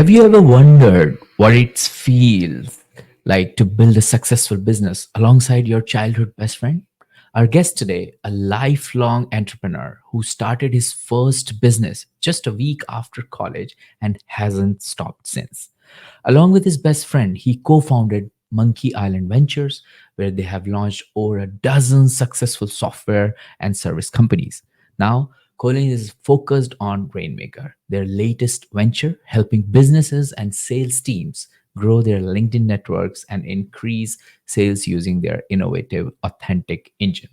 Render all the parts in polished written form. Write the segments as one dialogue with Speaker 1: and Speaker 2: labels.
Speaker 1: Have you ever wondered what it feels like to build a successful business alongside your childhood best friend? Our guest today, a lifelong entrepreneur who started his first business just a week after college and hasn't stopped since. Along with his best friend, he co founded Monkey Island Ventures, where they have launched over a dozen successful software and service companies. Now, Colin is focused on Rainmaker, their latest venture, helping businesses and sales teams grow their LinkedIn networks and increase sales using their innovative, authentic engine.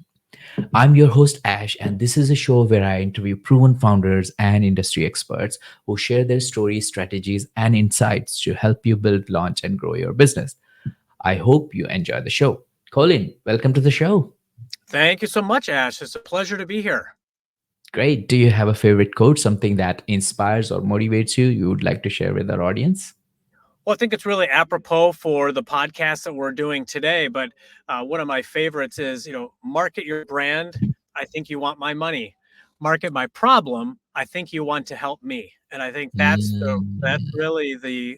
Speaker 1: I'm your host, Ash, and this is a show where I interview proven founders and industry experts who share their stories, strategies, and insights to help you build, launch, and grow your business. I hope you enjoy the show. Colin, welcome to the show.
Speaker 2: Thank you so much, Ash. It's a pleasure to be here.
Speaker 1: Great. Do you have a favorite quote, something that inspires or motivates you would like to share with our audience?
Speaker 2: Well, I think it's really apropos for the podcast that we're doing today. But one of my favorites is, market your brand. I think you want my money. Market my problem. I think you want to help me. And I think that's
Speaker 1: Mm,
Speaker 2: really the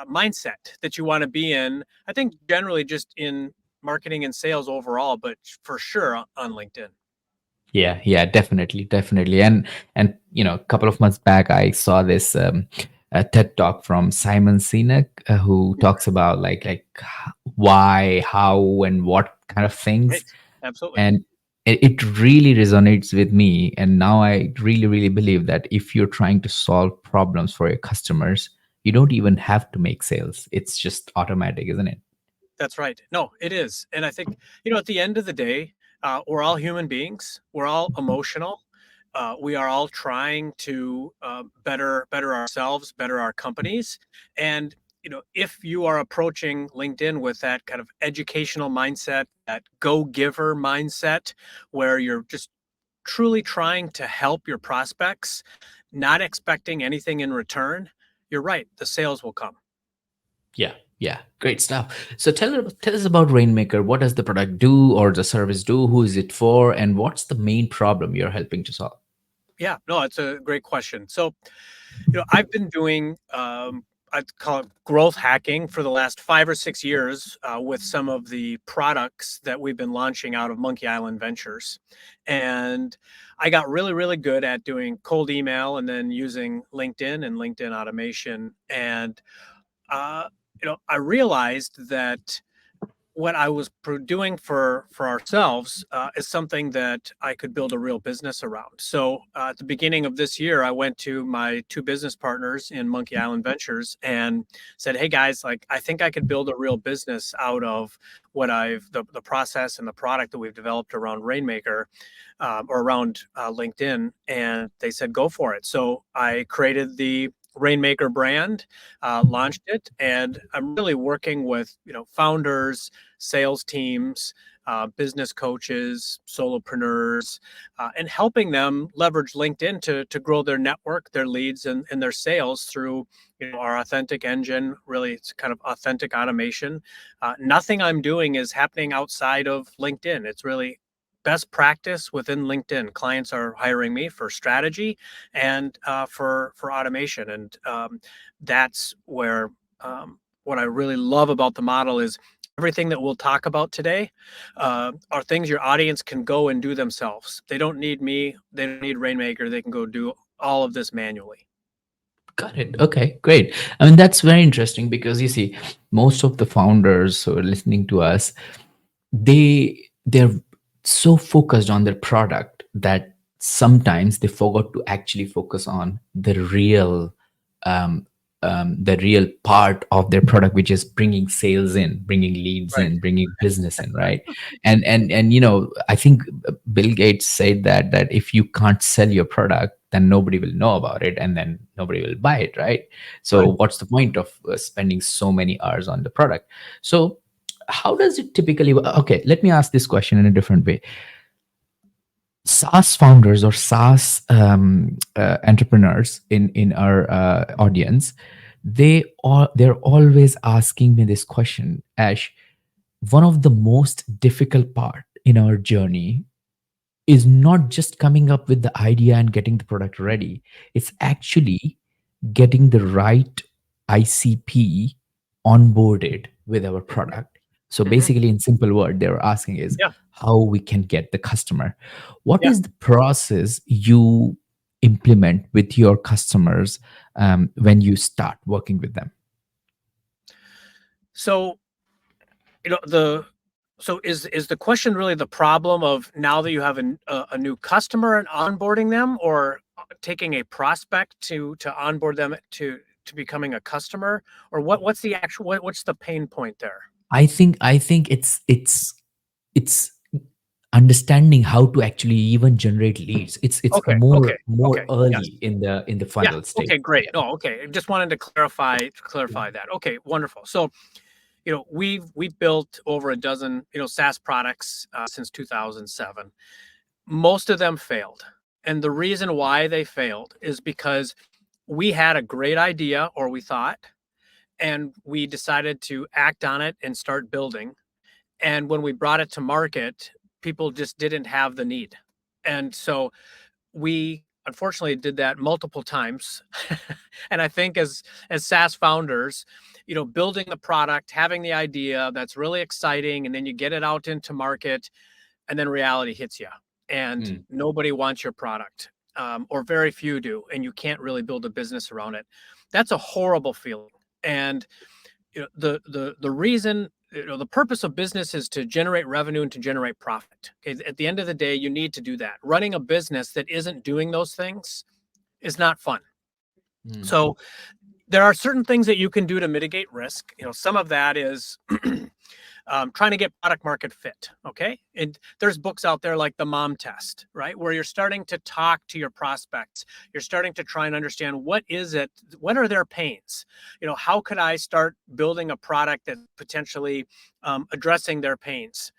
Speaker 2: mindset that you want to be in. I think generally just in marketing and sales overall, but for sure on LinkedIn.
Speaker 1: yeah, definitely. And a couple of months back, I saw this a TED talk from Simon Sinek, who talks about why, how, and what kind of things,
Speaker 2: Right. Absolutely.
Speaker 1: and it really resonates with me. And now I really believe that if you're trying to solve problems for your customers, you don't even have to make sales. It's just automatic, isn't it?
Speaker 2: That's right. No, it is. And I think, at the end of the day, we're all human beings. We're all emotional. We are all trying to better ourselves, better our companies. And, if you are approaching LinkedIn with that kind of educational mindset, that go giver mindset, where you're just truly trying to help your prospects, not expecting anything in return, you're right. The sales will come.
Speaker 1: Yeah, great stuff. So tell us about Rainmaker. What does the product do or the service do? Who is it for? And what's the main problem you're helping to solve?
Speaker 2: Yeah, no, it's a great question. So, I've been doing, I call it growth hacking for the last 5 or 6 years with some of the products that we've been launching out of Monkey Island Ventures. And I got really, really good at doing cold email and then using LinkedIn and LinkedIn automation. And, I realized that what I was doing for ourselves is something that I could build a real business around. So at the beginning of this year, I went to my two business partners in Monkey Island Ventures and said, "Hey guys, like I think I could build a real business out of what the process and the product that we've developed around Rainmaker or around LinkedIn." And they said, "Go for it." So I created the Rainmaker brand, launched it, and I'm really working with founders, sales teams, business coaches, solopreneurs, and helping them leverage LinkedIn to grow their network, their leads, and their sales through our authentic engine. Really, it's kind of authentic automation. Nothing I'm doing is happening outside of LinkedIn. It's really best practice within LinkedIn. Clients are hiring me for strategy and for automation, and that's where what I really love about the model is everything that we'll talk about today are things your audience can go and do themselves. They don't need me. They don't need Rainmaker. They can go do all of this manually.
Speaker 1: Got it. Okay, great. I mean, that's very interesting because you see, most of the founders who are listening to us, they're so focused on their product that sometimes they forgot to actually focus on um, the real part of their product, which is bringing sales in, bringing leads
Speaker 2: Right.
Speaker 1: in, bringing business in, right? And I think Bill Gates said that if you can't sell your product, then nobody will know about it, and then nobody will buy it, right? So
Speaker 2: Right.
Speaker 1: what's the point of spending so many hours on the product? So how does it typically okay, let me ask this question in a different way. SaaS founders or SaaS entrepreneurs in our audience, they're always asking me this question, Ash. One of the most difficult part in our journey is not just coming up with the idea and getting the product ready. It's actually getting the right ICP onboarded with our product. So
Speaker 2: Mhm.
Speaker 1: basically, in simple word, they were asking is
Speaker 2: Yeah.
Speaker 1: how we can get the customer. What
Speaker 2: Yeah.
Speaker 1: is the process you implement with your customers when you start working with them?
Speaker 2: So, the so is the question really the problem of now that you have a new customer and onboarding them, or taking a prospect to onboard them to becoming a customer, or what's the actual what's the pain point there?
Speaker 1: I think it's understanding how to actually even generate leads. It's
Speaker 2: Okay, okay,
Speaker 1: more
Speaker 2: okay, yes.
Speaker 1: early in the
Speaker 2: Yeah,
Speaker 1: funnel stage.
Speaker 2: okay, great.
Speaker 1: Yeah.
Speaker 2: No, okay. Just wanted to clarify
Speaker 1: Yeah.
Speaker 2: that. Okay, wonderful. So, we've built over a dozen, SaaS products since 2007. Most of them failed. And the reason why they failed is because we had a great idea, or we thought, and we decided to act on it and start building. And when we brought it to market, people just didn't have the need. And so we unfortunately did that multiple times. And I think as SaaS founders, building the product, having the idea that's really exciting, and then you get it out into market, and then reality hits you, and
Speaker 1: Mm.
Speaker 2: nobody wants your product, or very few do, and you can't really build a business around it. That's a horrible feeling. And the reason, the purpose of business is to generate revenue and to generate profit. Okay, at the end of the day, you need to do that. Running a business that isn't doing those things is not fun.
Speaker 1: Mm.
Speaker 2: So there are certain things that you can do to mitigate risk. Some of that is trying to get product market fit. Okay. And there's books out there like the Mom Test, right? Where you're starting to talk to your prospects. You're starting to try and understand what are their pains? How could I start building a product that potentially addressing their pains?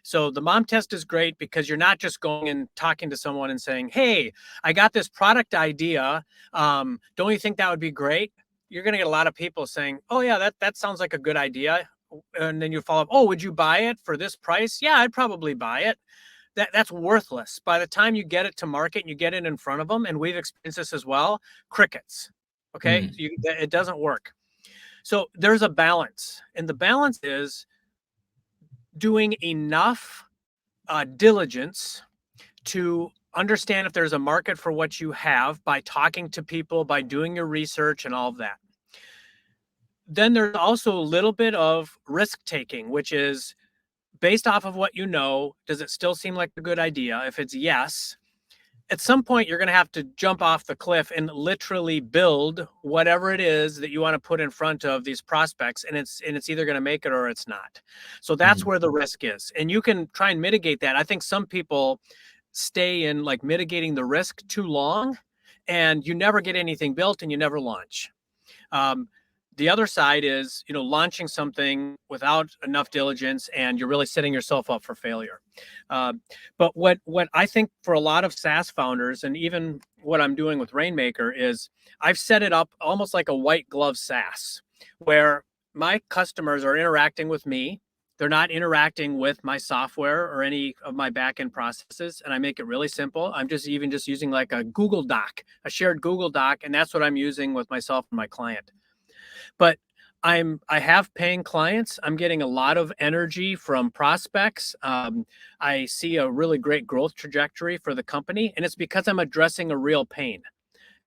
Speaker 2: So the Mom Test is great because you're not just going and talking to someone and saying, hey, I got this product idea. Don't you think that would be great? You're going to get a lot of people saying, oh yeah, that sounds like a good idea. And then you follow up, oh, would you buy it for this price? Yeah, I'd probably buy it. That's worthless. By the time you get it to market and you get it in front of them, and we've experienced this as well, crickets. Okay,
Speaker 1: Mm.
Speaker 2: it doesn't work. So there's a balance, and the balance is doing enough diligence to understand if there's a market for what you have by talking to people, by doing your research and all of that. Then there's also a little bit of risk taking, which is based off of what you know, does it still seem like a good idea? If it's yes, at some point you're going to have to jump off the cliff and literally build whatever it is that you want to put in front of these prospects, and it's either going to make it or it's not. So that's
Speaker 1: Mm.
Speaker 2: where the risk is. And you can try and mitigate that. I think some people stay in like mitigating the risk too long, and you never get anything built and you never launch. Um, the other side is, launching something without enough diligence, and you're really setting yourself up for failure. Uh, but what I think for a lot of SaaS founders, and even what I'm doing with Rainmaker, is I've set it up almost like a white glove SaaS, where my customers are interacting with me. They're not interacting with my software or any of my backend processes, and I make it really simple. I'm just using like a Google Doc, a shared Google Doc, and that's what I'm using with myself and my client. But I have paying clients. I'm getting a lot of energy from prospects. I see a really great growth trajectory for the company, and it's because I'm addressing a real pain.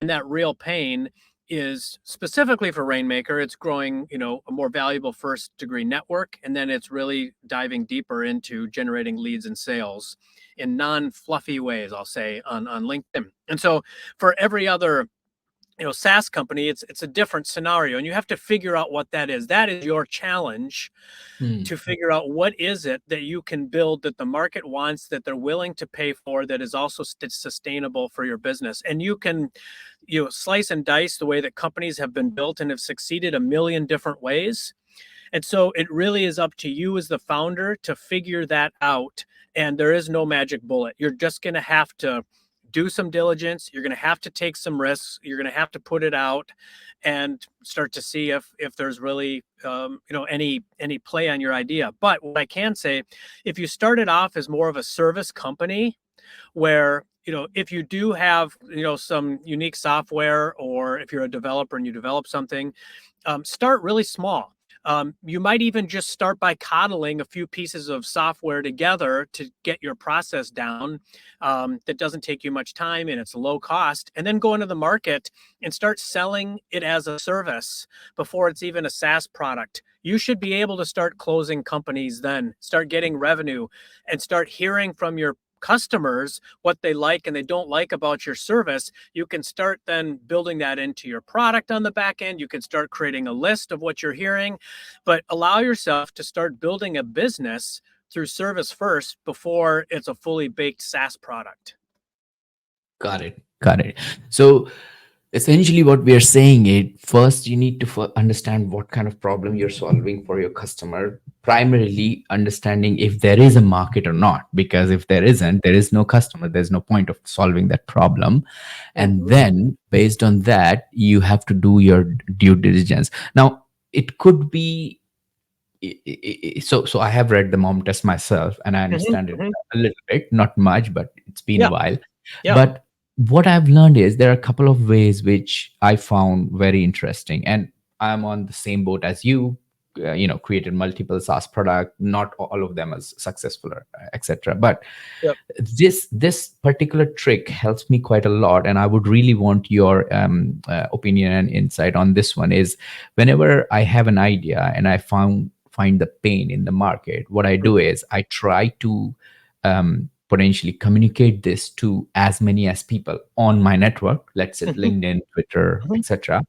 Speaker 2: And that real pain is specifically for Rainmaker. It's growing, a more valuable first degree network, and then it's really diving deeper into generating leads and sales in non-fluffy ways, I'll say, on LinkedIn. And so for every other SaaS company, it's a different scenario, and you have to figure out what that is. That is your challenge,
Speaker 1: Mm.
Speaker 2: to figure out what is it that you can build that the market wants, that they're willing to pay for, that is also sustainable for your business. And you can slice and dice the way that companies have been built and have succeeded a million different ways. And so it really is up to you as the founder to figure that out. And there is no magic bullet. You're just going to have to do some diligence. You're going to have to take some risks. You're going to have to put it out and start to see if there's really any play on your idea. But what I can say, if you started off as more of a service company, where if you do have, some unique software, or if you're a developer and you develop something, start really small. You might even just start by coddling a few pieces of software together to get your process down. That doesn't take you much time and it's low cost. And then go into the market and start selling it as a service before it's even a SaaS product. You should be able to start closing companies then, start getting revenue, and start hearing from your customers what they like and they don't like about your service. You can start then building that into your product on the back end. You can start creating a list of what you're hearing, but allow yourself to start building a business through service first before it's a fully baked SaaS product.
Speaker 1: Got it. Got it. So essentially what we are saying is, first you need to understand what kind of problem you're solving for your customer, primarily understanding if there is a market or not, because if there isn't, there is no customer, there's no point of solving that problem. And then based on that, you have to do your due diligence. Now it could be so I have read the mom test myself and I understand it a little bit, not much, but it's been a while. But what I've learned is there are a couple of ways which I found very interesting, and I'm on the same boat as you. Created multiple SaaS product, not all of them as successful, etc. But this particular trick helps me quite a lot, and I would really want your opinion and insight on this one. Is whenever I have an idea and I find the pain in the market, what I do is I try to potentially communicate this to as many as people on my network, let's say LinkedIn, Twitter, etc.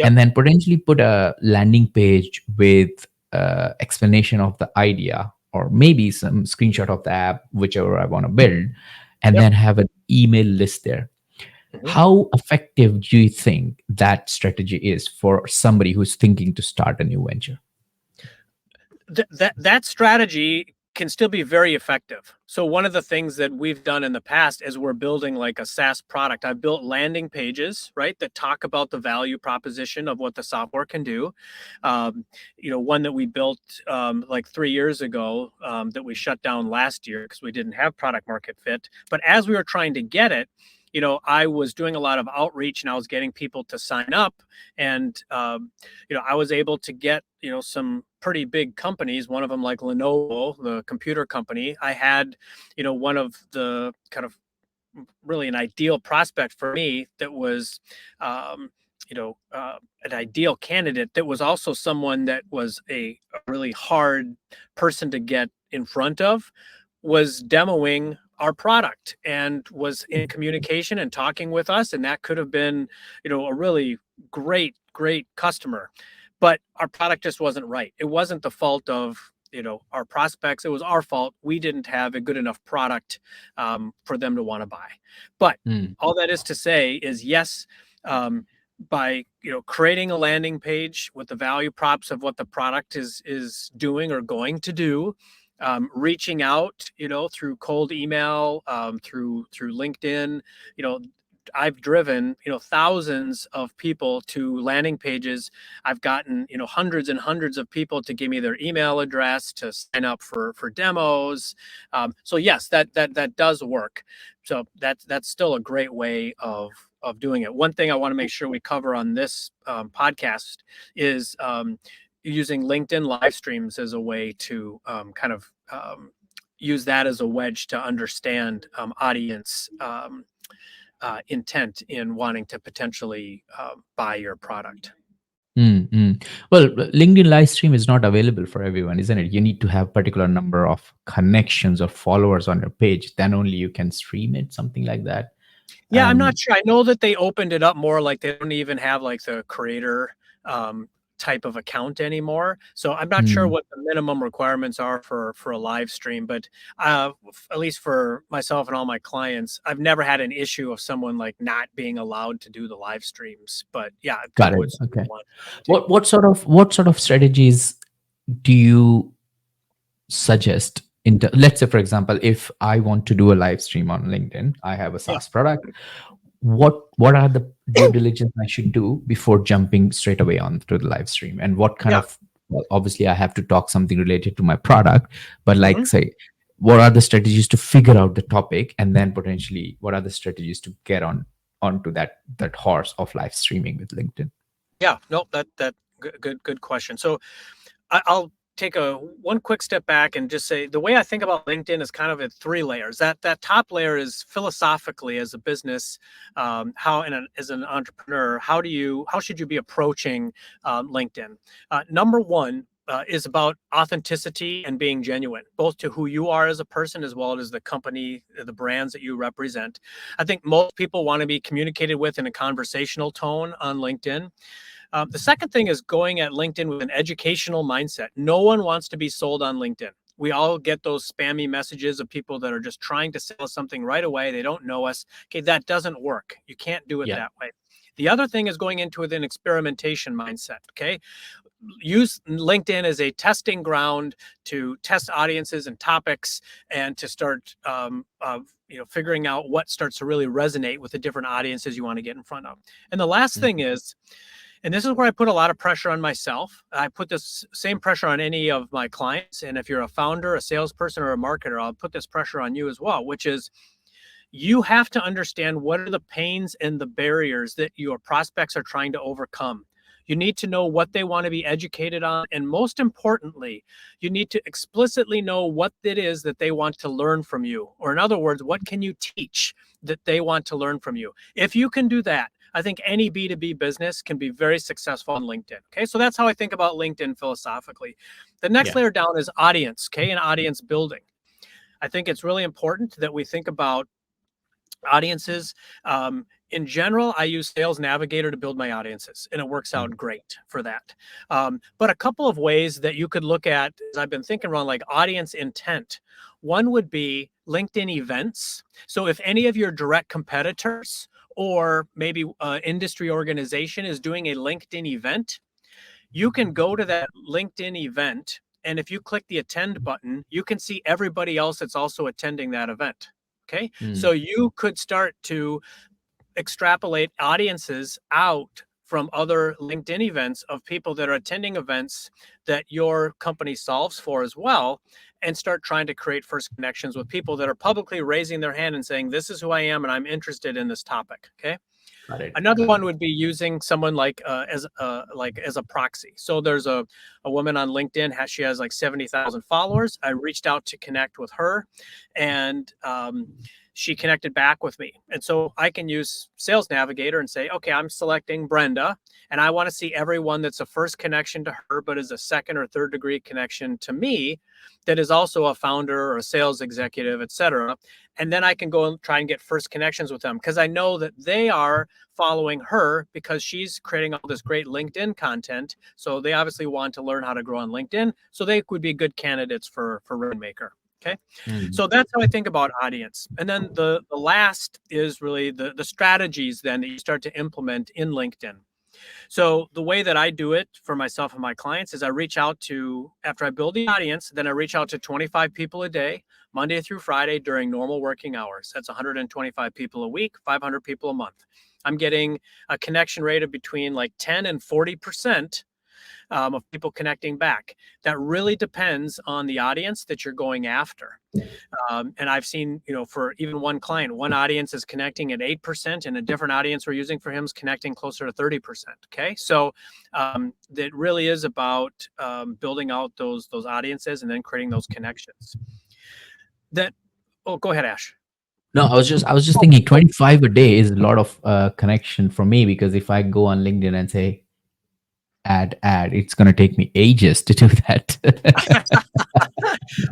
Speaker 1: And then potentially put a landing page with explanation of the idea, or maybe some screenshot of the app, whichever I want to build, and then have an email list there. How effective do you think that strategy is for somebody who's thinking to start a new venture?
Speaker 2: That strategy can still be very effective. So one of the things that we've done in the past is we're building like a SaaS product. I've built landing pages, right, that talk about the value proposition of what the software can do. One that we built like 3 years ago that we shut down last year because we didn't have product market fit. But as we were trying to get it, I was doing a lot of outreach and I was getting people to sign up, and I was able to get some pretty big companies, one of them like Lenovo, the computer company. I had one of the kind of really an ideal prospect for me that was an ideal candidate, that was also someone that was a really hard person to get in front of, was demoing our product and was in communication and talking with us. And that could have been, a really great customer, but our product just wasn't right. It wasn't the fault of, our prospects. It was our fault. We didn't have a good enough product for them to want to buy. But all that is to say is, yes, by creating a landing page with the value props of what the product is doing or going to do, reaching out, through cold email, through LinkedIn, I've driven, thousands of people to landing pages. I've gotten, hundreds and hundreds of people to give me their email address to sign up for demos. So yes, that does work. So that's still a great way of doing it. One thing I want to make sure we cover on this podcast is using LinkedIn live streams as a way to use that as a wedge to understand audience intent in wanting to potentially buy your product.
Speaker 1: Well, LinkedIn live stream is not available for everyone, isn't it? You need to have particular number of connections or followers on your page, then only you can stream it, something like that.
Speaker 2: Yeah, I'm not sure. I know that they opened it up more, like they don't even have like the creator type of account anymore. So I'm not sure what the minimum requirements are for a live stream, but at least for myself and all my clients, I've never had an issue of someone like not being allowed to do the live streams. But yeah,
Speaker 1: got it. Okay. What sort of strategies do you suggest? Let's say, for example, if I want to do a live stream on LinkedIn, I have a SaaS product. What are the due diligence I should do before jumping straight away onto the live stream? And what kind of, well, obviously I have to talk something related to my product, but like say, what are the strategies to figure out the topic, and then potentially what are the strategies to get onto that horse of live streaming with LinkedIn?
Speaker 2: Yeah, no, that good question. So I'll take a one quick step back and just say the way I think about LinkedIn is kind of at three layers. That top layer is philosophically as a business, how as an entrepreneur, how should you be approaching LinkedIn? Number one. Is about authenticity and being genuine, both to who you are as a person as well as the company, the brands that you represent. I think most people want to be communicated with in a conversational tone on LinkedIn. The second thing is going at LinkedIn with an educational mindset. No one wants to be sold on LinkedIn. We all get those spammy messages of people that are just trying to sell something right away. They don't know us. Okay, that doesn't work. You can't do it
Speaker 1: Yeah.
Speaker 2: that way. The other thing is going into with an experimentation mindset. Okay, use LinkedIn as a testing ground to test audiences and topics, and to start figuring out what starts to really resonate with the different audiences you want to get in front of. And the last thing is, and this is where I put a lot of pressure on myself. I put this same pressure on any of my clients. And if you're a founder, a salesperson, or a marketer, I'll put this pressure on you as well, which is you have to understand what are the pains and the barriers that your prospects are trying to overcome. You need to know what they want to be educated on. And most importantly, you need to explicitly know what it is that they want to learn from you. Or in other words, what can you teach that they want to learn from you? If you can do that, I think any B2B business can be very successful on LinkedIn. Okay, so that's how I think about LinkedIn philosophically. The next layer down is audience, okay, and audience building. I think it's really important that we think about audiences. In general, I use Sales Navigator to build my audiences, and it works out great for that. But a couple of ways that you could look at, as I've been thinking around, like audience intent. One would be LinkedIn events. So if any of your direct competitors or maybe industry organization is doing a LinkedIn event, you can go to that LinkedIn event, and if you click the attend button, you can see everybody else that's also attending that event. Okay, so you could start to extrapolate audiences out from other LinkedIn events of people that are attending events that your company solves for as well, and start trying to create first connections with people that are publicly raising their hand and saying, this is who I am and I'm interested in this topic. Okay.
Speaker 1: Got it.
Speaker 2: Another one would be using someone like as a proxy. So there's a woman on LinkedIn. She has like 70,000 followers. I reached out to connect with her, and she connected back with me. And so I can use Sales Navigator and say, okay, I'm selecting Brenda, and I want to see everyone that's a first connection to her, but is a second or third degree connection to me, that is also a founder or a sales executive, et cetera. And then I can go and try and get first connections with them, because I know that they are following her because she's creating all this great LinkedIn content. So they obviously want to learn how to grow on LinkedIn. So they would be good candidates for Rainmaker. Okay. So that's how I think about audience. And then the last is really the strategies then that you start to implement in LinkedIn. So the way that I do it for myself and my clients is I reach out to, after I build the audience, then I reach out to 25 people a day, Monday through Friday during normal working hours. That's 125 people a week, 500 people a month. I'm getting a connection rate of between like 10 and 40% of people connecting back. That really depends on the audience that you're going after. And I've seen, for even one client, one audience is connecting at 8%, and a different audience we're using for him is connecting closer to 30%. Okay. So that really is about building out those audiences and then creating those connections. Go ahead, Ash.
Speaker 1: No, I was just thinking 25 a day is a lot of connection for me, because if I go on LinkedIn and say add, it's going to take me ages to do that.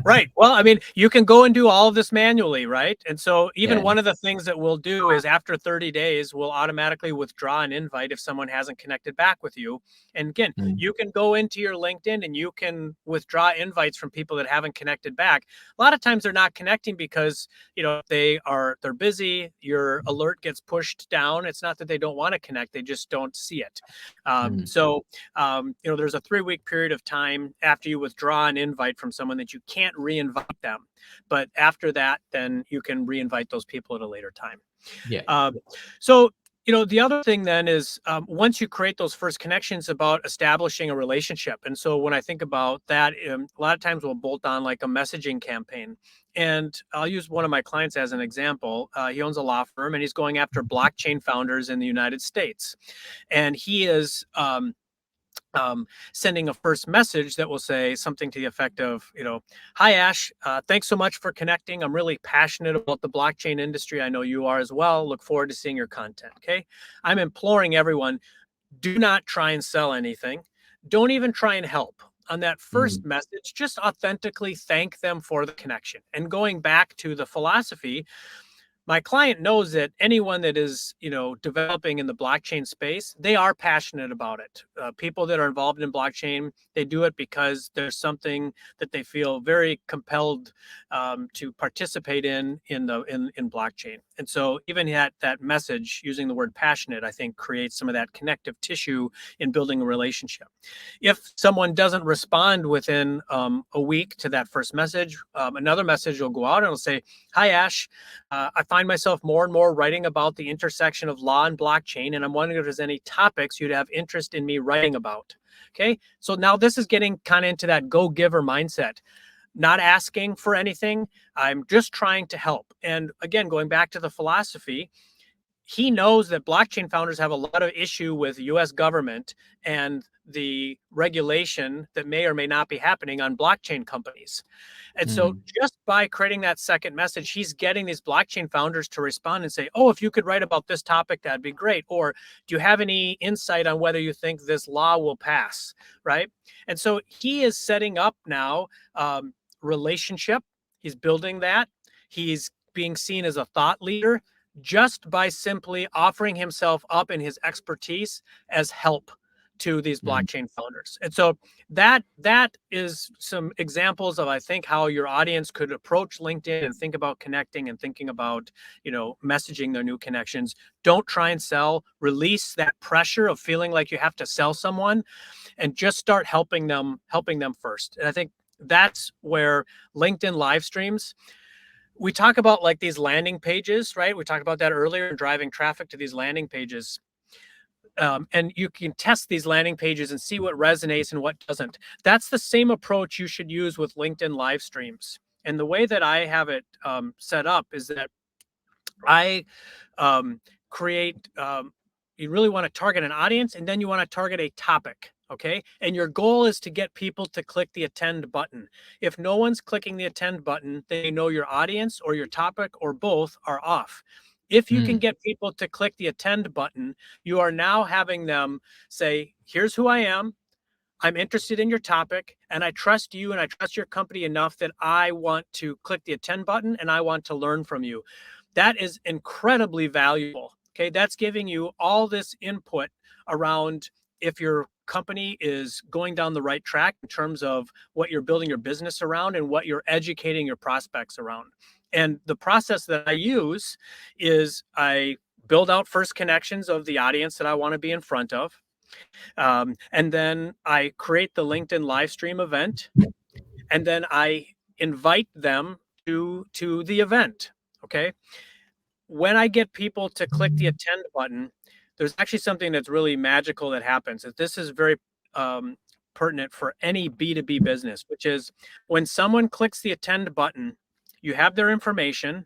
Speaker 2: Right. Well, I mean, you can go and do all of this manually, right? And so even one of the things that we'll do is after 30 days, we'll automatically withdraw an invite if someone hasn't connected back with you. And again, you can go into your LinkedIn and you can withdraw invites from people that haven't connected back. A lot of times they're not connecting because, they're busy. Your alert gets pushed down. It's not that they don't want to connect. They just don't see it. So there's a 3-week period of time after you withdraw an invite from someone that you can't re-invite them. But after that, then you can re-invite those people at a later time.
Speaker 1: Yeah.
Speaker 2: So the other thing then is once you create those first connections, about establishing a relationship. And so when I think about that, a lot of times we'll bolt on like a messaging campaign. And I'll use one of my clients as an example. He owns a law firm and he's going after blockchain founders in the United States. And he is sending a first message that will say something to the effect of, hi, Ash, thanks so much for connecting. I'm really passionate about the blockchain industry. I know you are as well. Look forward to seeing your content. Okay. I'm imploring everyone, do not try and sell anything. Don't even try and help. On that first message, just authentically thank them for the connection. And going back to the philosophy, my client knows that anyone that is, developing in the blockchain space, they are passionate about it. People that are involved in blockchain, they do it because there's something that they feel very compelled to participate in blockchain. And so even that message, using the word passionate, I think creates some of that connective tissue in building a relationship. If someone doesn't respond within a week to that first message, another message will go out and it'll say, hi, Ash, I find myself more and more writing about the intersection of law and blockchain, and I'm wondering if there's any topics you'd have interest in me writing about. Okay, so now this is getting kind of into that go-giver mindset, not asking for anything. I'm just trying to help. And again, going back to the philosophy, he knows that blockchain founders have a lot of issue with US government and the regulation that may or may not be happening on blockchain companies. And so just by creating that second message, he's getting these blockchain founders to respond and say, oh, if you could write about this topic, that'd be great. Or do you have any insight on whether you think this law will pass, right? And so he is setting up now relationship. He's building that. He's being seen as a thought leader just by simply offering himself up and his expertise as help to these blockchain founders. And so that is some examples of, I think, how your audience could approach LinkedIn and think about connecting and thinking about, messaging their new connections. Don't try and sell. Release that pressure of feeling like you have to sell someone, and just start helping them first. And I think that's where LinkedIn live streams, we talk about like these landing pages, right? We talked about that earlier, driving traffic to these landing pages. And you can test these landing pages and see what resonates and what doesn't. That's the same approach you should use with LinkedIn live streams. And the way that I have it set up is that I create, you really want to target an audience, and then you want to target a topic. Okay. And your goal is to get people to click the attend button. If no one's clicking the attend button, they know your audience or your topic or both are off. If you can get people to click the attend button, you are now having them say, here's who I am. I'm interested in your topic, and I trust you and I trust your company enough that I want to click the attend button and I want to learn from you. That is incredibly valuable. Okay. That's giving you all this input around if your company is going down the right track in terms of what you're building your business around and what you're educating your prospects around. And the process that I use is I build out first connections of the audience that I want to be in front of. And then I create the LinkedIn live stream event. And then I invite them to the event. Okay. When I get people to click the attend button, there's actually something that's really magical that happens. This is very pertinent for any B2B business, which is when someone clicks the attend button, you have their information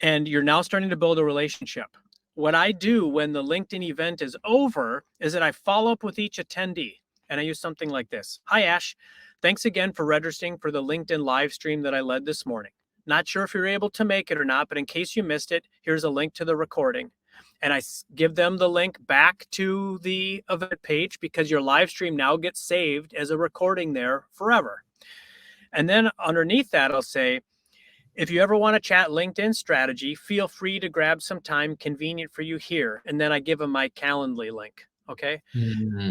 Speaker 2: and you're now starting to build a relationship. What I do when the LinkedIn event is over is that I follow up with each attendee, and I use something like this. Hi, Ash. Thanks again for registering for the LinkedIn live stream that I led this morning. Not sure if you're able to make it or not, but in case you missed it, here's a link to the recording. And I give them the link back to the event page because your live stream now gets saved as a recording there forever. And then underneath that, I'll say, if you ever want to chat LinkedIn strategy, feel free to grab some time convenient for you here. And then I give them my Calendly link. Okay.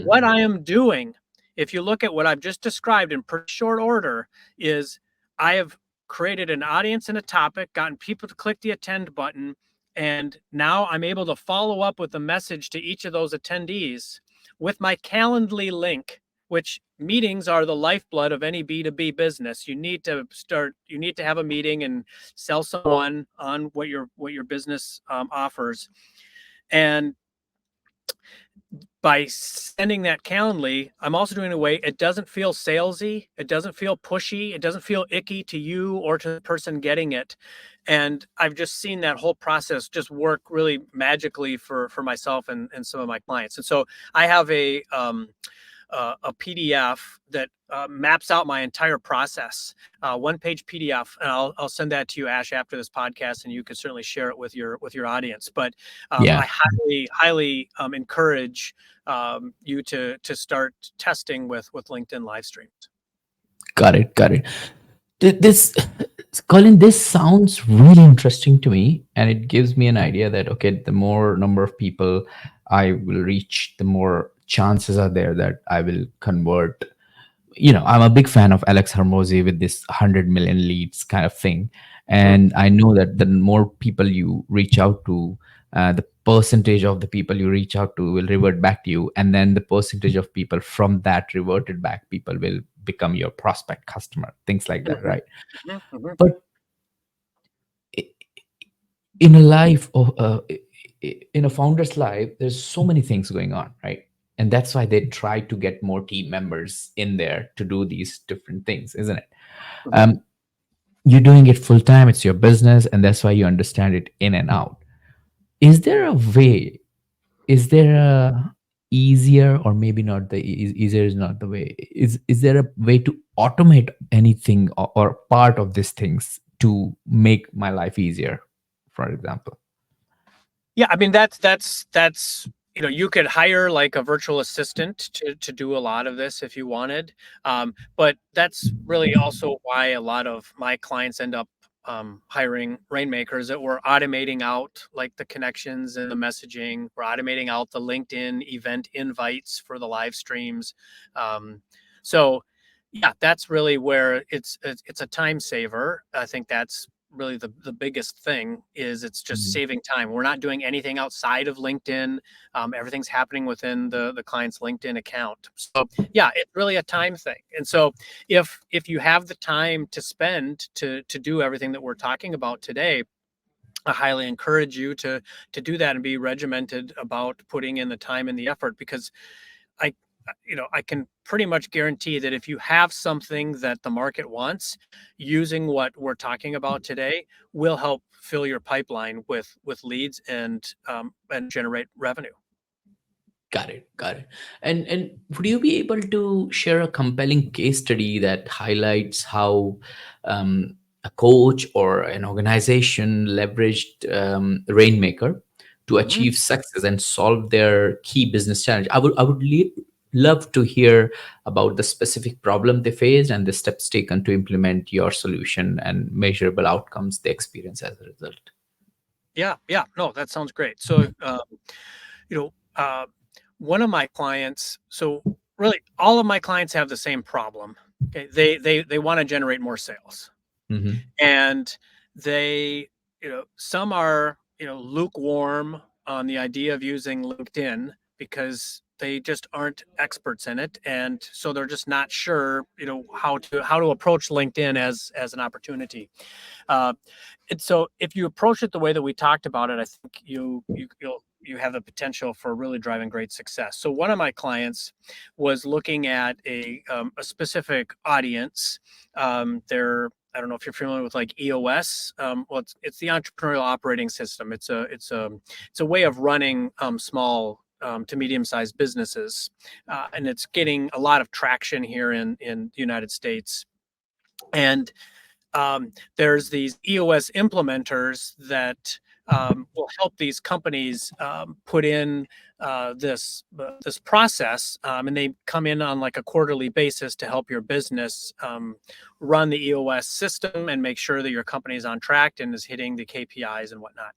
Speaker 2: What I am doing, if you look at what I've just described in pretty short order, is I have created an audience and a topic, gotten people to click the attend button, and now I'm able to follow up with a message to each of those attendees with my Calendly link, which meetings are the lifeblood of any B2B business. You need to have a meeting and sell someone on what your business offers. And by sending that Calendly, I'm also doing it in a way it doesn't feel salesy, it doesn't feel pushy, it doesn't feel icky to you or to the person getting it. And I've just seen that whole process just work really magically for myself and some of my clients. And so I have a PDF that maps out my entire process, one page PDF, and I'll send that to you, Ash, after this podcast, and you can certainly share it with your audience. But
Speaker 1: Yeah.
Speaker 2: I highly encourage you to start testing with LinkedIn live streams.
Speaker 1: Got it. Got it. This, Colin, this sounds really interesting to me, and it gives me an idea that okay, the more number of people I will reach, the more chances are there that I will convert. I'm a big fan of Alex Hermosi with this 100 million leads kind of thing, and I know that the more people you reach out to, the percentage of the people you reach out to will revert back to you, and then the percentage of people from that reverted back people will become your prospect customer, things like that, right? But i- in a life of in a founder's life, there's so many things going on, right? And that's why they try to get more team members in there to do these different things, isn't it? um, you're doing it full time, it's your business, and that's why you understand it in and out. Is there a way, is there a easier, or maybe not, the easier is not the way, is there a way to automate anything, or part of these things to make my life easier, for example?
Speaker 2: Yeah, I mean that's you could hire like a virtual assistant to do a lot of this if you wanted, but that's really also why a lot of my clients end up hiring rainmakers, that we're automating out like the connections and the messaging. We're automating out the LinkedIn event invites for the live streams. So yeah, that's really where it's a time saver. I think that's really the biggest thing, is it's just
Speaker 1: Mhm.
Speaker 2: saving time. We're not doing anything outside of LinkedIn. Everything's happening within the client's LinkedIn account. So yeah, it's really a time thing. And so if you have the time to spend to do everything that we're talking about today, I highly encourage you to do that and be regimented about putting in the time and the effort, because I I can pretty much guarantee that if you have something that the market wants, using what we're talking about today will help fill your pipeline with leads and generate revenue.
Speaker 1: Got it. Got it. And would you be able to share a compelling case study that highlights how a coach or an organization leveraged Rainmaker to
Speaker 2: Mhm.
Speaker 1: achieve success and solve their key business challenge? I would love to hear about the specific problem they faced and the steps taken to implement your solution and measurable outcomes they experience as a result.
Speaker 2: Yeah, no, that sounds great. So, you know, uh, one of my clients, so really all of my clients have the same problem. Okay, they want to generate more sales,
Speaker 1: Hmm.
Speaker 2: and they, some are, lukewarm on the idea of using LinkedIn because they just aren't experts in it, and so they're just not sure, how to approach LinkedIn as an opportunity. uh, and so if you approach it the way that we talked about it, I think you have the potential for really driving great success. So one of my clients was looking at a specific audience. They're, I don't know if you're familiar with like EOS. Well, it's the entrepreneurial operating system. It's a way of running small to medium-sized businesses, and it's getting a lot of traction here in the United States. And there's these EOS implementers that will help these companies put in this process, and they come in on like a quarterly basis to help your business run the EOS system and make sure that your company is on track and is hitting the KPIs and whatnot.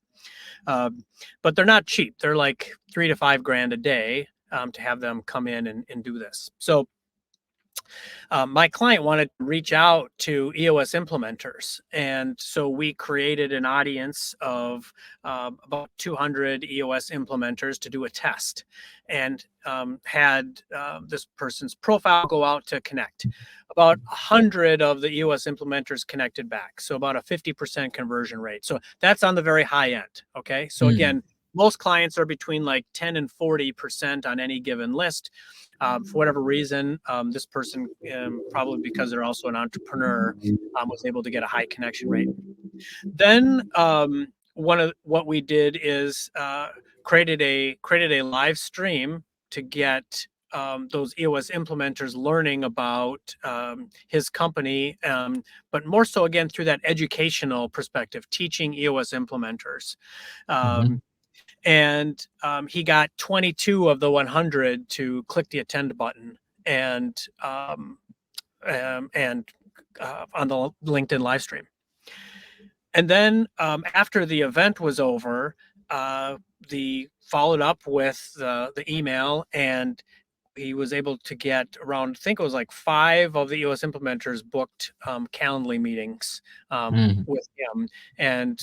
Speaker 2: But they're not cheap; they're like $3 to $5 grand a day to have them come in and do this. So my client wanted to reach out to EOS implementers. And so we created an audience of about 200 EOS implementers to do a test, and had this person's profile go out to connect. About 100 of the EOS implementers connected back. So about a 50% conversion rate. So that's on the very high end. Okay. So again, most clients are between like 10 and 40% on any given list. For whatever reason, this person, probably because they're also an entrepreneur, was able to get a high connection rate. Then one of what we did is created a live stream to get those EOS implementers learning about his company, but more so again through that educational perspective, teaching EOS implementers.
Speaker 1: Mhm.
Speaker 2: And he got 22 of the 100 to click the attend button and and on the LinkedIn live stream. And then after the event was over, the followed up with the email, and he was able to get around, I think it was like 5 of the EOS implementers booked Calendly meetings
Speaker 1: Mhm.
Speaker 2: with him. And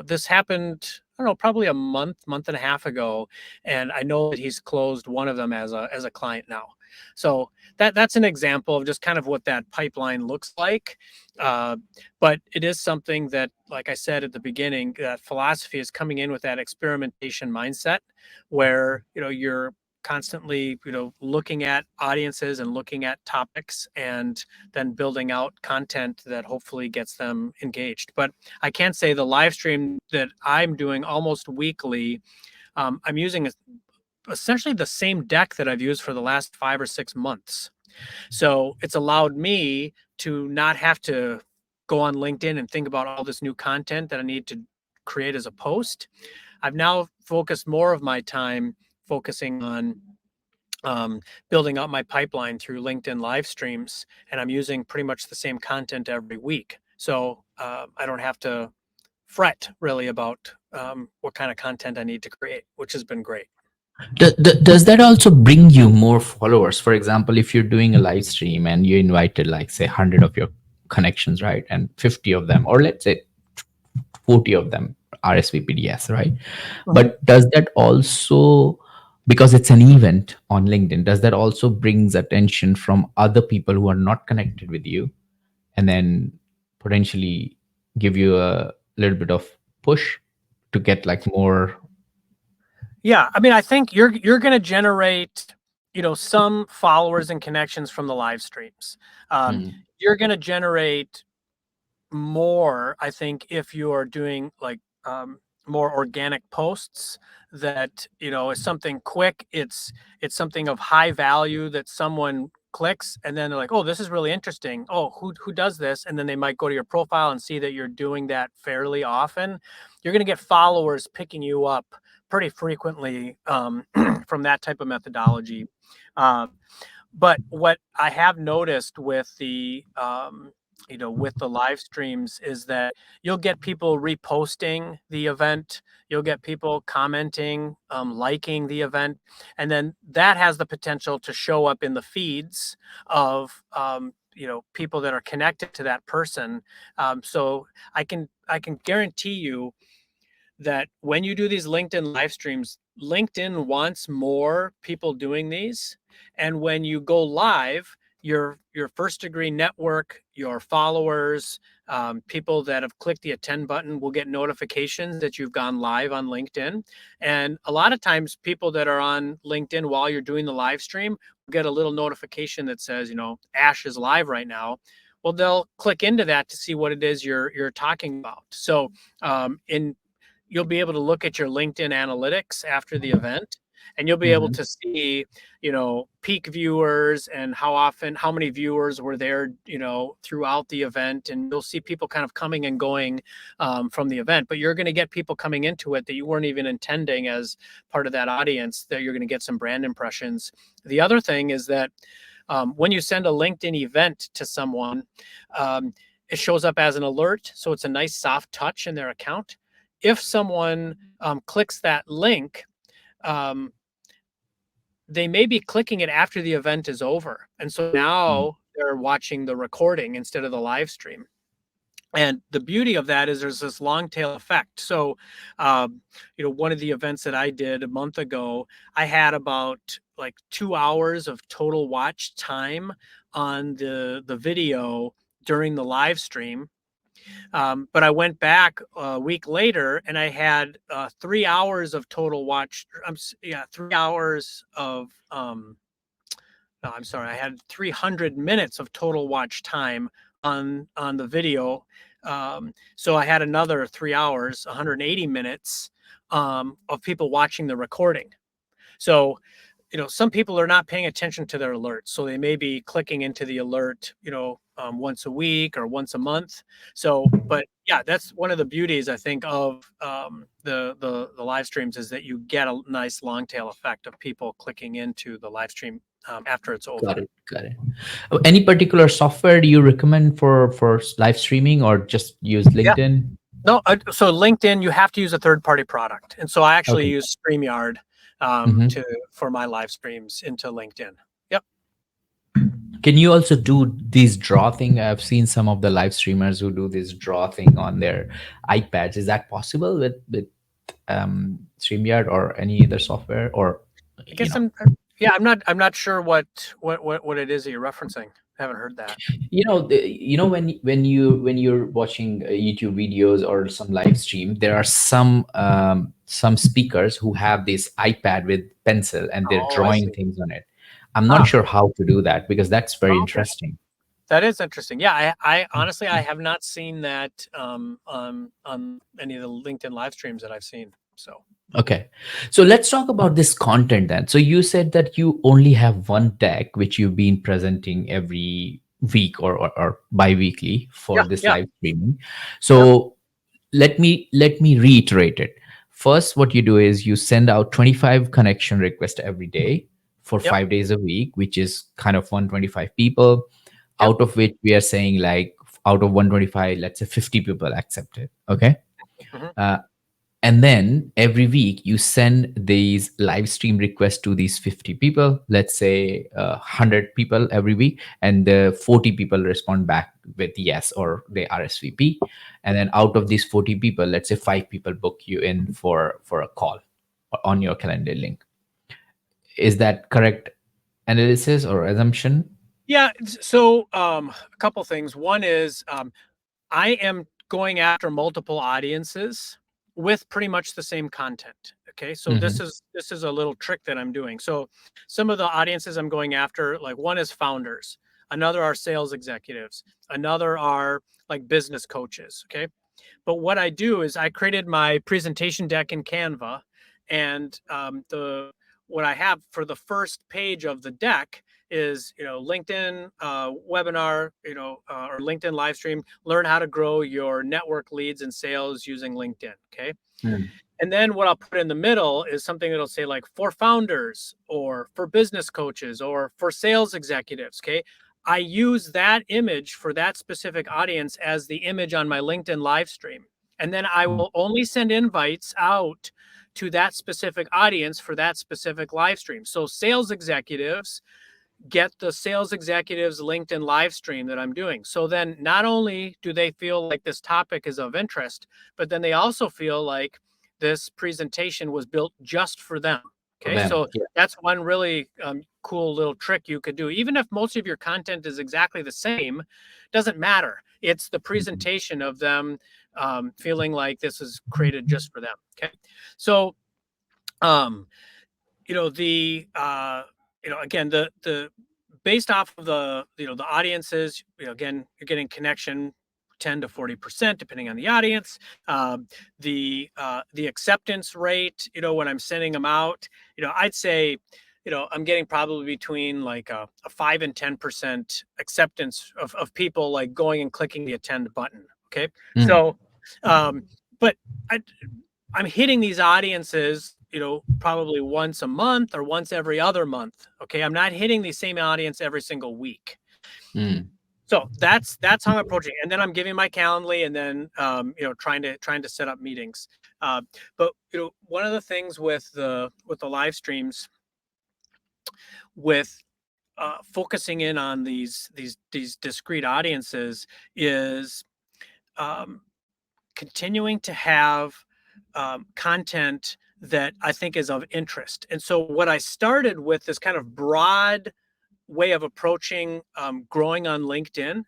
Speaker 2: this happened, I don't know, probably a month and a half ago. And I know that he's closed one of them as a client now. So that's an example of just kind of what that pipeline looks like. But it is something that, like I said at the beginning, that philosophy is coming in with that experimentation mindset where, you're constantly, looking at audiences and looking at topics and then building out content that hopefully gets them engaged. But I can say the live stream that I'm doing almost weekly, I'm using essentially the same deck that I've used for the last 5 or 6 months. So it's allowed me to not have to go on LinkedIn and think about all this new content that I need to create as a post. I've now focused more of my time focusing on building out my pipeline through LinkedIn live streams, and I'm using pretty much the same content every week. So I don't have to fret really about what kind of content I need to create, which has been great.
Speaker 1: Does that also bring you more followers? For example, if you're doing a live stream and you invited, like, say, 100 of your connections, right? And 50 of them, or let's say 40 of them RSVP'd yes, right?
Speaker 2: Mhm.
Speaker 1: But does that also, because it's an event on LinkedIn, does that also brings attention from other people who are not connected with you, and then potentially give you a little bit of push to get like more?
Speaker 2: Yeah, I mean, I think you're going to generate, some followers and connections from the live streams. Um,
Speaker 1: Mm,
Speaker 2: you're going to generate more, I think, if you are doing like more organic posts that, is something quick. It's something of high value that someone clicks and then they're like, oh, this is really interesting. Oh, who does this? And then they might go to your profile and see that you're doing that fairly often. You're going to get followers picking you up pretty frequently from that type of methodology. Um, but what I have noticed with the live streams is that you'll get people reposting the event, you'll get people commenting, liking the event, and then that has the potential to show up in the feeds of people that are connected to that person. So I can guarantee you that when you do these LinkedIn live streams, LinkedIn wants more people doing these. And when you go live, your first degree network, your followers, people that have clicked the attend button will get notifications that you've gone live on LinkedIn. And a lot of times, people that are on LinkedIn while you're doing the live stream will get a little notification that says, Ash is live right now. Well, they'll click into that to see what it is you're talking about. So, in you'll be able to look at your LinkedIn analytics after the event, and you'll be able
Speaker 1: mhm.
Speaker 2: to see, peak viewers and how many viewers were there, throughout the event. And you'll see people kind of coming and going from the event, but you're going to get people coming into it that you weren't even intending as part of that audience, that you're going to get some brand impressions. The other thing is that when you send a LinkedIn event to someone, it shows up as an alert. So it's a nice soft touch in their account. If someone clicks that link, um, they may be clicking it after the event is over. And so
Speaker 1: Mm,
Speaker 2: now they're watching the recording instead of the live stream. And the beauty of that is there's this long tail effect. So, one of the events that I did a month ago, I had about like 2 hours of total watch time on the video during the live stream. But I went back a week later and I had 3 hours of total watch. 3 hours of, no, I'm sorry, I had 300 minutes of total watch time on the video. So I had another 3 hours, 180 minutes of people watching the recording. So, some people are not paying attention to their alerts. So they may be clicking into the alert, once a week or once a month. So, but yeah, that's one of the beauties, I think, of the live streams, is that you get a nice long tail effect of people clicking into the live stream after it's over.
Speaker 1: Got it. Got it. Any particular software do you recommend for live streaming, or just use
Speaker 2: Yeah.
Speaker 1: LinkedIn?
Speaker 2: No, so LinkedIn, you have to use a third-party product, and so I actually
Speaker 1: Okay.
Speaker 2: use StreamYard
Speaker 1: Mhm.
Speaker 2: for my live streams into LinkedIn. Yep.
Speaker 1: Can you also do these draw thing? I've seen some of the live streamers who do this draw thing on their iPads. Is that possible with StreamYard or any other software? Or
Speaker 2: I guess I'm not sure what it is that you're referencing. I haven't heard that.
Speaker 1: When you're watching YouTube videos or some live stream, there are some speakers who have this iPad with pencil and they're
Speaker 2: Oh, I
Speaker 1: drawing
Speaker 2: see.
Speaker 1: things on it. I'm not
Speaker 2: Huh.
Speaker 1: sure how to do that, because that's very
Speaker 2: Okay.
Speaker 1: interesting.
Speaker 2: That is interesting. Yeah, I honestly I have not seen that on any of the LinkedIn live streams that I've seen. So
Speaker 1: Okay. So let's talk about this content then. So you said that you only have one deck which you've been presenting every week or bi-weekly for
Speaker 2: yeah,
Speaker 1: this
Speaker 2: yeah,
Speaker 1: live streaming.
Speaker 2: yep,
Speaker 1: So let me reiterate it. First, what you do is you send out 25 connection requests every day for
Speaker 2: yep,
Speaker 1: 5 days a week, which is kind of 125 people,
Speaker 2: yep.
Speaker 1: out of which we are saying, like, out of 125, let's say 50 people accepted. Okay.
Speaker 2: Mhm.
Speaker 1: Uh, and then every week you send these live stream requests to these 50 people, let's say 100 people every week, and the 40 people respond back with yes or they RSVP. And then out of these 40 people, let's say 5 people book you in for a call on your calendar link. Is that correct analysis or assumption?
Speaker 2: Yeah. So a couple things. One is I am going after multiple audiences with pretty much the same content. Okay, so this
Speaker 1: Hmm.
Speaker 2: is a little trick that I'm doing. So some of the audiences I'm going after, like one is founders, another are sales executives, another are like business coaches. Okay, but what I do is I created my presentation deck in Canva, and the what I have for the first page of the deck is LinkedIn webinar, or LinkedIn live stream. Learn how to grow your network leads and sales using LinkedIn. Okay, and then what I'll put in the middle is something that'll say like for founders or for business coaches or for sales executives. Okay. I use that image for that specific audience as the image on my LinkedIn live stream. And then I will only send invites out to that specific audience for that specific live stream. So sales executives get the sales executives LinkedIn live stream that I'm doing. So then not only do they feel like this topic is of interest, but then they also feel like this presentation was built just for them.
Speaker 1: For
Speaker 2: Okay,
Speaker 1: them.
Speaker 2: so that's one really cool little trick you could do. Even if most of your content is exactly the same, doesn't matter. It's the presentation of them feeling like this is created just for them. Okay, so um, the again, the based off of the audiences, again, you're getting connection 10 to 40% depending on the audience. The acceptance rate, when I'm sending them out, I'd say I'm getting probably between like a 5 and 10% acceptance of people like going and clicking the attend button. Okay, so but I'm hitting these audiences, probably once a month or once every other month. Okay. I'm not hitting the same audience every single week.
Speaker 1: Mm.
Speaker 2: So that's how I'm approaching it. And then I'm giving my Calendly, and then trying to set up meetings. But one of the things with the live streams, with focusing in on these discrete audiences, is um, continuing to have content that I think is of interest. And so what I started with, this kind of broad way of approaching growing on LinkedIn.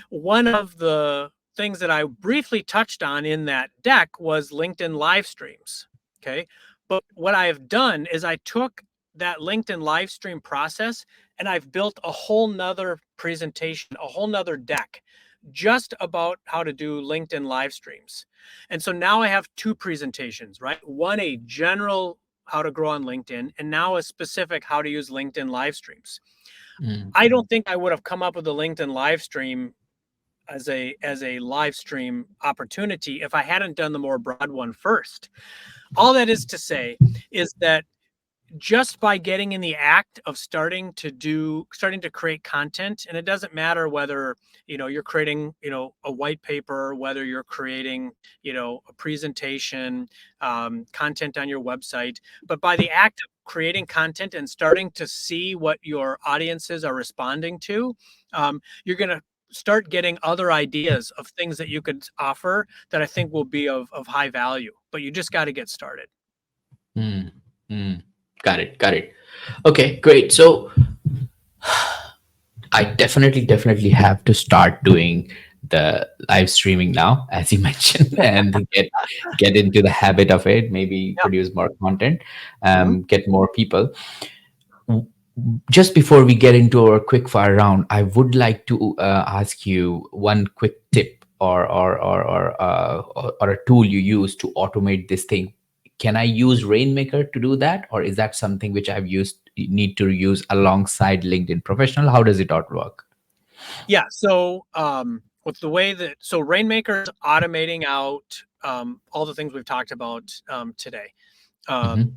Speaker 2: One of the things that I briefly touched on in that deck was LinkedIn live streams. Okay. But what I have done is I took that LinkedIn live stream process and I've built a whole nother presentation, a whole nother deck just about how to do LinkedIn live streams. And so now I have two presentations, right? One, a general how to grow on LinkedIn, and now a specific how to use LinkedIn live streams. I don't think I would have come up with a LinkedIn live stream as a live stream opportunity if I hadn't done the more broad one first. All that is to say is that just by getting in the act of starting to create content, and it doesn't matter whether you're creating a white paper, whether you're creating a presentation, content on your website, but by the act of creating content and starting to see what your audiences are responding to, you're going to start getting other ideas of things that you could offer that I think will be of high value. But you just got to get started.
Speaker 1: Mm, mm. Got it. Got it. Okay, great. So I definitely have to start doing the live streaming now, as you mentioned, and get into the habit of it. Maybe
Speaker 2: Yeah.
Speaker 1: produce more content,
Speaker 2: Mhm.
Speaker 1: get more people. Just before we get into our quick fire round, I would like to ask you one quick tip or a tool you use to automate this thing. Can I use Rainmaker to do that, or is that something which I've used need to use alongside LinkedIn Professional? How does it all work?
Speaker 2: Yeah. So with the way that Rainmaker is automating out all the things we've talked about today. Um,
Speaker 1: Mhm.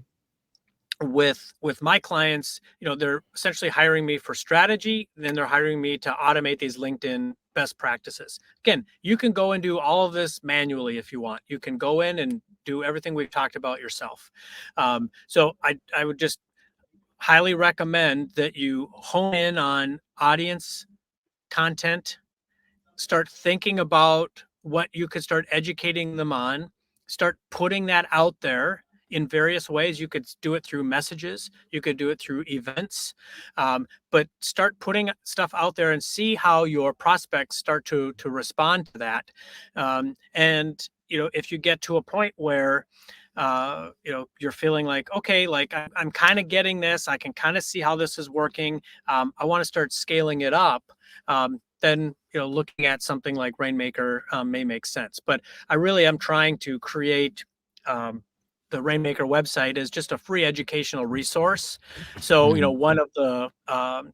Speaker 2: with my clients, they're essentially hiring me for strategy, and then they're hiring me to automate these LinkedIn best practices. Again, you can go and do all of this manually if you want. You can go in and do everything we've talked about yourself. So I would just highly recommend that you hone in on audience content, start thinking about what you could start educating them on, start putting that out there in various ways. You could do it through messages, you could do it through events, but start putting stuff out there and see how your prospects start to respond to that. And if you get to a point where you're feeling like, okay, like I'm kind of getting this, I can kind of see how this is working, I want to start scaling it up, then looking at something like Rainmaker may make sense. But I really am trying to create the Rainmaker website as just a free educational resource. So
Speaker 1: Mm.
Speaker 2: one of the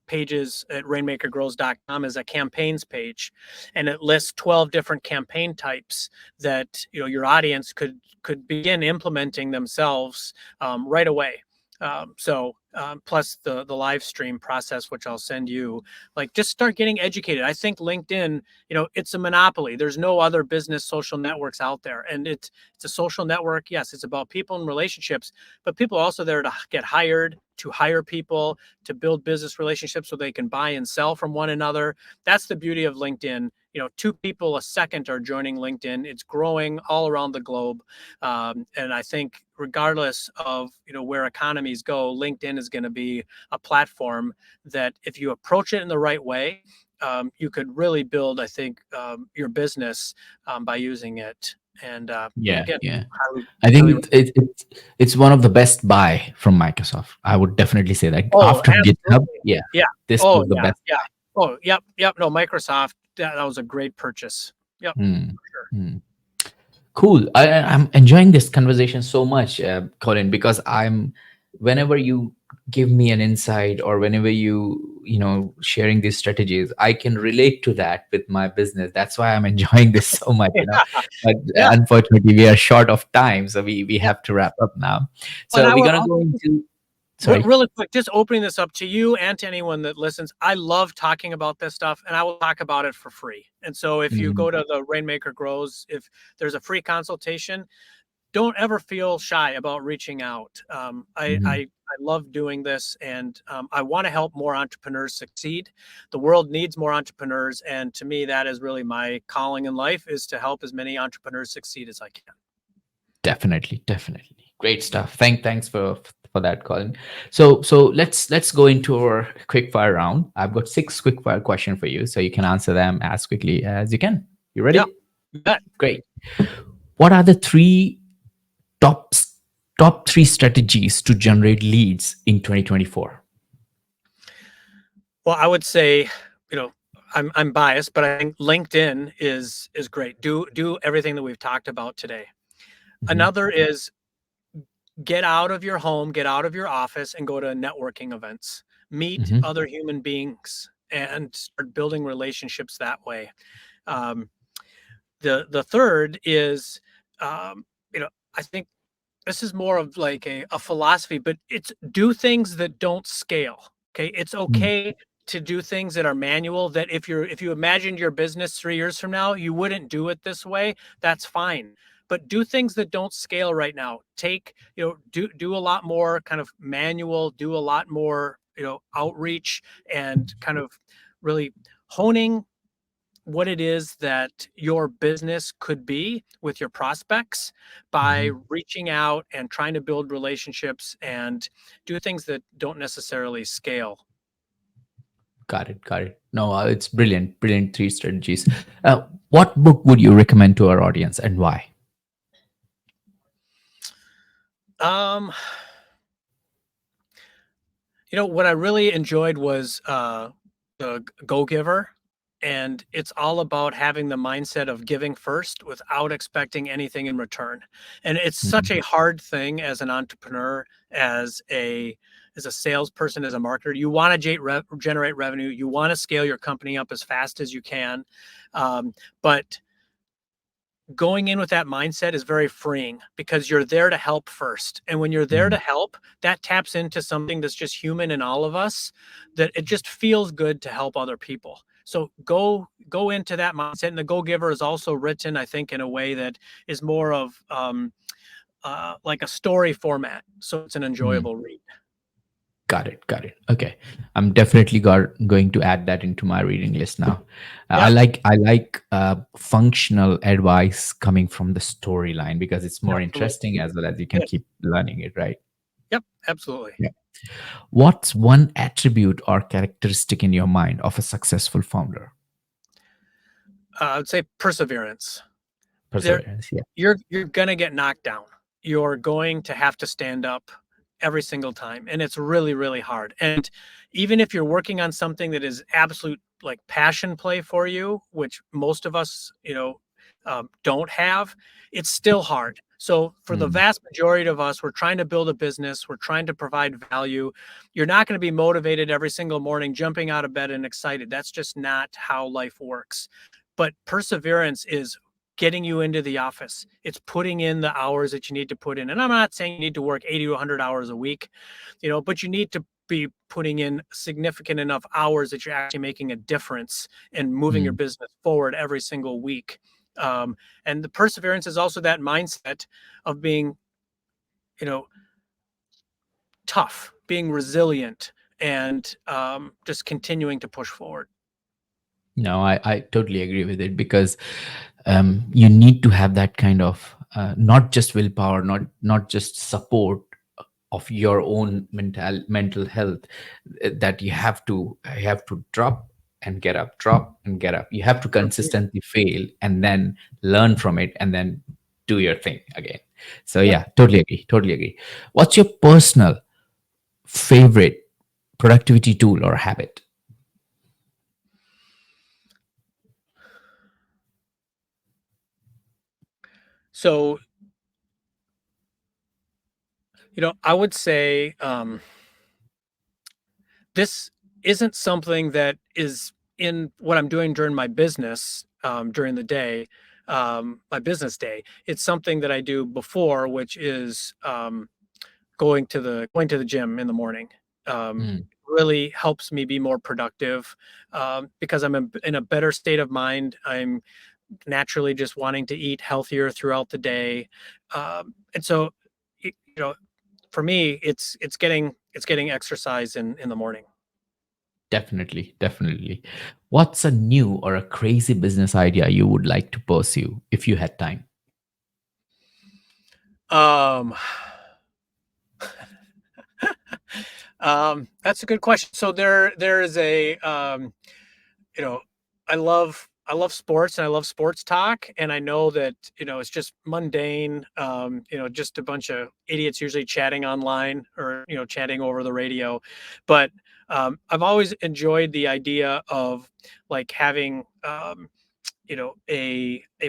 Speaker 2: pages at rainmakergrows.com is a campaigns page, and it lists 12 different campaign types that your audience could begin implementing themselves right away. Plus the live stream process, which I'll send you, like just start getting educated. I think LinkedIn, it's a monopoly. There's no other business social networks out there. And it's a social network. Yes, it's about people and relationships, but people are also there to get hired, to hire people, to build business relationships so they can buy and sell from one another. That's the beauty of LinkedIn. 2 people a second are joining LinkedIn. It's growing all around the globe. And I think regardless of, where economies go, LinkedIn is going to be a platform that if you approach it in the right way, you could really build, I think, your business by using it. And
Speaker 1: Yeah,
Speaker 2: again,
Speaker 1: yeah.
Speaker 2: highly,
Speaker 1: I
Speaker 2: highly,
Speaker 1: think it's one of the best buy from Microsoft. I would definitely say that
Speaker 2: oh,
Speaker 1: after GitHub,
Speaker 2: absolutely.
Speaker 1: yeah,
Speaker 2: Yeah.
Speaker 1: this
Speaker 2: Oh,
Speaker 1: was the
Speaker 2: yeah.
Speaker 1: best.
Speaker 2: Yeah. Oh, yep. Yep. No, Microsoft, that was a great purchase. Yep.
Speaker 1: Mm,
Speaker 2: For sure.
Speaker 1: mm. Cool. I'm enjoying this conversation so much, Colin, because whenever you give me an insight or whenever sharing these strategies, I can relate to that with my business. That's why I'm enjoying this so much. But
Speaker 2: Yeah.
Speaker 1: unfortunately, we are short of time, so we
Speaker 2: Yeah.
Speaker 1: have to wrap up now.
Speaker 2: And
Speaker 1: So
Speaker 2: I
Speaker 1: we're
Speaker 2: will
Speaker 1: gonna go
Speaker 2: also
Speaker 1: into, sorry.
Speaker 2: really quick, just opening this up to you and to anyone that listens. I love talking about this stuff, and I will talk about it for free. And so if you
Speaker 1: Mhm,
Speaker 2: go to the Rainmaker Grows, if there's a free consultation, don't ever feel shy about reaching out.
Speaker 1: mhm.
Speaker 2: I love doing this, and I want to help more entrepreneurs succeed. The world needs more entrepreneurs, and to me, that is really my calling in life, is to help as many entrepreneurs succeed as I can.
Speaker 1: Definitely. Great stuff. Thanks for that, Colin. So let's go into our quick fire round. I've got 6 quick fire questions for you, so you can answer them as quickly as you can. You
Speaker 2: Yeah.
Speaker 1: ready?
Speaker 2: You bet.
Speaker 1: Great. What are the top top three strategies to generate leads in 2024?
Speaker 2: Well, I would say, you know, I'm biased, but I think LinkedIn is great. Do everything that we've talked about today.
Speaker 1: Mhm,
Speaker 2: Another is get out of your home, get out of your office, and go to networking events. Meet
Speaker 1: mhm,
Speaker 2: other human beings and start building relationships that way. Um, the third is, um, you know, I think this is more of like a philosophy, but it's do things that don't scale. Okay. It's
Speaker 1: mm,
Speaker 2: okay to do things that are manual, that if you imagined your business 3 years from now, you wouldn't do it this way. That's fine. But do things that don't scale right now. Take, do a lot more kind of manual, do a lot more, outreach and kind of really honing what it is that your business could be with your prospects by
Speaker 1: mhm.
Speaker 2: reaching out and trying to build relationships and do things that don't necessarily scale.
Speaker 1: Got it. Got it. No, it's brilliant. Brilliant three strategies. What book would you recommend to our audience and why?
Speaker 2: Um, what I really enjoyed was the Go Giver. And it's all about having the mindset of giving first without expecting anything in return. And it's such
Speaker 1: Mhm,
Speaker 2: a hard thing as an entrepreneur, as a salesperson, as a marketer. You want to generate revenue. You want to scale your company up as fast as you can. But going in with that mindset is very freeing because you're there to help first. And when you're there to
Speaker 1: mm,
Speaker 2: help, that taps into something that's just human in all of us, that it just feels good to help other people. So go into that mindset. And the Go Giver is also written, I think, in a way that is more of like a story format. So it's an
Speaker 1: mm.
Speaker 2: enjoyable read.
Speaker 1: Got it. Got it. Okay. I'm definitely going to add that into my reading list now.
Speaker 2: Yep.
Speaker 1: I like functional advice coming from the storyline because it's more
Speaker 2: Absolutely.
Speaker 1: interesting as well as you can
Speaker 2: Yes.
Speaker 1: keep learning it, right?
Speaker 2: Yep. Absolutely.
Speaker 1: Yeah. What's one attribute or characteristic in your mind of a successful founder?
Speaker 2: I would say perseverance. There,
Speaker 1: Perseverance. Yeah.
Speaker 2: you're gonna get knocked down. You're going to have to stand up every single time, and it's really, really hard. And even if you're working on something that is absolute like passion play for you, which most of us, don't have, it's still hard. So for the
Speaker 1: Mm,
Speaker 2: vast majority of us, we're trying to build a business, we're trying to provide value. You're not going to be motivated every single morning, jumping out of bed and excited. That's just not how life works. But perseverance is getting you into the office. It's putting in the hours that you need to put in. And I'm not saying you need to work 80 to 100 hours a week, but you need to be putting in significant enough hours that you're actually making a difference and moving your
Speaker 1: mm.
Speaker 2: business forward every single week. And the perseverance is also that mindset of being, you know, tough, being resilient, and just continuing to push forward.
Speaker 1: No, I totally agree with it because you need to have that kind of not just willpower, not just support of your own mental health, that you have to drop and get up, drop and get up. You have to consistently fail and then learn from it and then do your thing again. So
Speaker 2: Yep.
Speaker 1: yeah, totally agree. Totally agree. What's your personal favorite productivity tool or habit?
Speaker 2: So, I would say this isn't something that is in what I'm doing during my business during the day, my business day. It's something that I do before, which is going to the gym in the morning.
Speaker 1: Mm,
Speaker 2: Really helps me be more productive because I'm in a better state of mind. I'm naturally just wanting to eat healthier throughout the day, and so for me, it's getting exercise in the morning.
Speaker 1: definitely, definitely. What's a new or a crazy business idea you would like to pursue if you had time?
Speaker 2: Um, that's a good question. So there is a, you know, I love I love sports and I love sports talk, and I know that it's just mundane, just a bunch of idiots usually chatting online or chatting over the radio, but I've always enjoyed the idea of like having a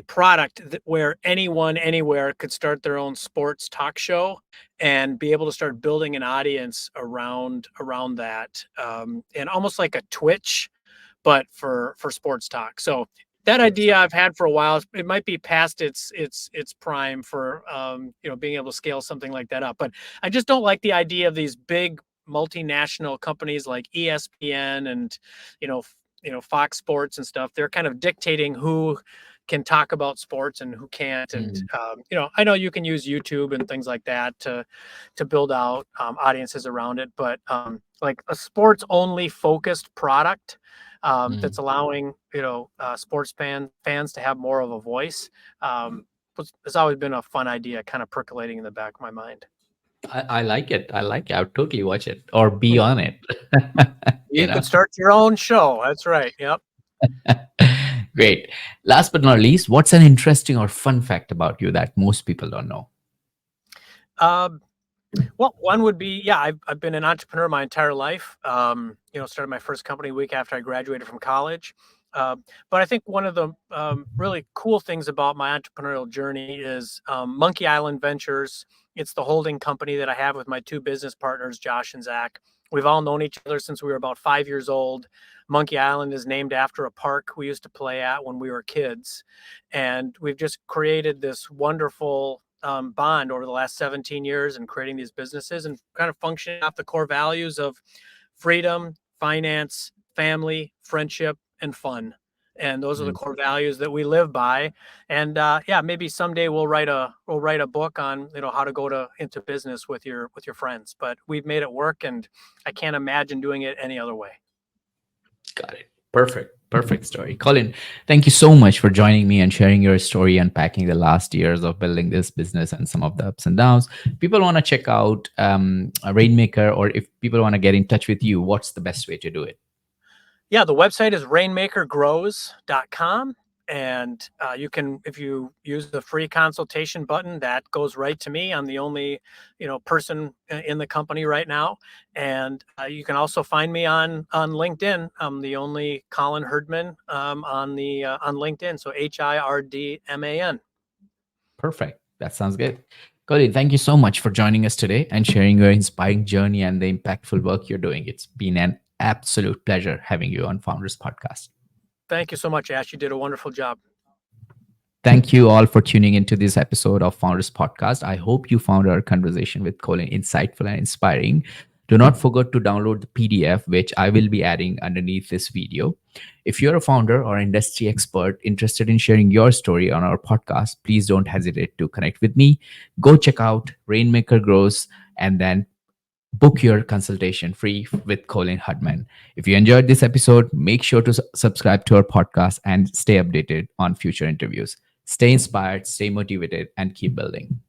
Speaker 2: product where anyone anywhere could start their own sports talk show and be able to start building an audience around that, and almost like a Twitch but for sports talk. So that idea I've had for a while. It might be past its prime for being able to scale something like that up, but I just don't like the idea of these big multinational companies like ESPN and you know Fox Sports and stuff. They're kind of dictating who can talk about sports and who can't. And I know you can use YouTube and things like that to build out audiences around it, but like a sports only focused product that's allowing sports fans to have more of a voice. It's always been a fun idea, kind of percolating in the back of my mind.
Speaker 1: I like it. I like it. I would totally watch it or be on it.
Speaker 2: You could start your own show. That's right. Yep.
Speaker 1: Great. Last but not least, what's an interesting or fun fact about you that most people don't know?
Speaker 2: Well, one would be, I've been an entrepreneur my entire life. Started my first company a week after I graduated from college. But I think one of the really cool things about my entrepreneurial journey is Monkey Island Ventures. It's the holding company that I have with my two business partners, Josh and Zach. We've all known each other since we were about 5 years old. Monkey Island is named after a park we used to play at when we were kids. And we've just created this wonderful bond over the last 17 years and creating these businesses and kind of functioning off the core values of freedom, finance, family, friendship, and fun. And those are the core values that we live by. And maybe someday we'll write a book on how to go into business with your friends. But we've made it work, and I can't imagine doing it any other way.
Speaker 1: Got it. Perfect story. Colin, thank you so much for joining me and sharing your story, unpacking the last years of building this business and some of the ups and downs. People want to check out Rainmaker, or if people want to get in touch with you, what's the best way to do it?
Speaker 2: Yeah, the website is rainmakergrows.com. And you can, if you use the free consultation button, that goes right to me. I'm the only, person in the company right now. And you can also find me on LinkedIn. I'm the only Colin Herdman on LinkedIn. So HIRDMAN.
Speaker 1: Perfect. That sounds good. Colin, thank you so much for joining us today and sharing your inspiring journey and the impactful work you're doing. It's been an absolute pleasure having you on Founders Podcast.
Speaker 2: Thank you so much, Ash. You did a wonderful job.
Speaker 1: Thank you all for tuning into this episode of Founders Podcast. I hope you found our conversation with Colin insightful and inspiring. Do not forget to download the PDF, which I will be adding underneath this video. If you're a founder or industry expert interested in sharing your story on our podcast, please don't hesitate to connect with me. Go check out Rainmaker Grows and then book your consultation free with Colin Herdman. If you enjoyed this episode, make sure to subscribe to our podcast and stay updated on future interviews. Stay inspired, stay motivated, and keep building.